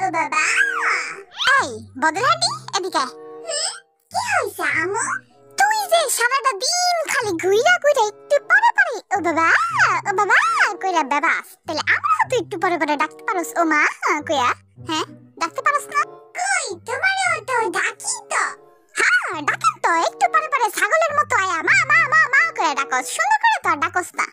ও বাবা, এই বদলাটি এদিকে। কি হইছে আম্মু? তুই যে সারাটা দিন খালি ঘুইরা ঘুইরা একটু পরে পরে ও বাবা কইরা বেবাস, তাহলে আমরাও তো একটু পরে পরে ডাকতে পারোস ও মা কইয়া। হ্যাঁ, ডাকতে পারোস না? কই তোমারও তো ডাকি তো। হ্যাঁ ডাকেন তো, একটু পরে পরে ছাগলের মতো আয়া মা মা মা মা কইরা ডাকস, সুন্দর করে তো আর ডাকস না।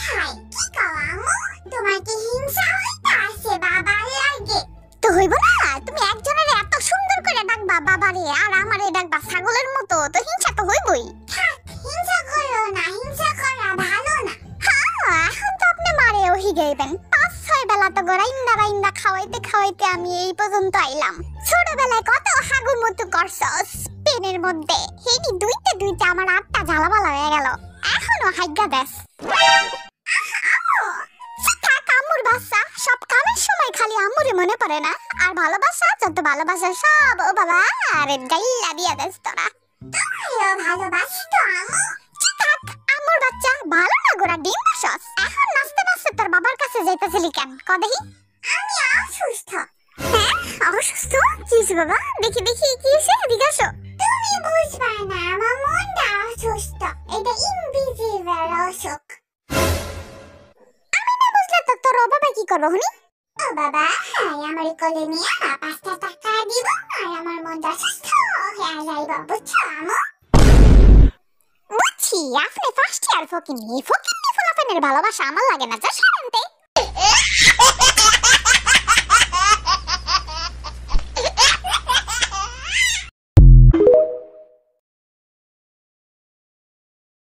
হাই কি কও আম্মু, তোমার কি হিংসা হইতাছে বাবার লাগে? তো হইব না, তুমি একজনের এত সুন্দর করে ডাকবা বাবারে আর আমারে ডাকবা ছাগলের মতো, তো হিংসা তো হইবই। থাক হিংসা করো না, হিংসা করা ভালো না। হ্যাঁ এখন তো আপনি মারে ওহি গেইবেন, 5-6 বেলা তো গড়াইন্দা রাইন্দা খাওয়াইতে খাওয়াইতে আমি এই পর্যন্ত আইলাম। ছোটবেলায় কত হাগুর মতো করছস পেনের মধ্যে, হেডি দুইতে দুইতে আমার 8টা ঝালাপালা হয়ে গেল, এখনো হাইগা দেস। আম্মুর বাচ্চা, সব কামের সময় খালি আম্মুরে মনে পড়ে না, আর ভালোবাসা যত ভালোবাসা সব ও বাবা আরে গাইলা দিয়া দেস তোরা। তুমিও ভালোবাসি তো আম্মু। থাক আম্মুর বাচ্চা, ভালো না গোরা ডিম বাসস, এখন নাচতে নাচতে তোর বাবার কাছে যাইতেছিলি কেন ক দেখি? আমি অসুস্থ। হ্যাঁ অসুস্থ? কি বাবা, দেখি দেখি কি হইছে, এদিকে আসো। তুমি বুঝবা না, আমার মনটা অসুস্থ, এটা ইনভিজিবল অসুখ। তোর বাবা কি করবো হুনি? ও বাবা আমার কোলে নিয়ে 5টা টাকা দিব আর আমার মনটা সুস্থ হয়ে যাইব, বুঝছো আম্মু? বুঝছি, আপনি ফার্স্ট ইয়ার ফকিনি ফকিনি ফুলাফেনের ভালোবাসা আমার লাগে না, যা শুনতে।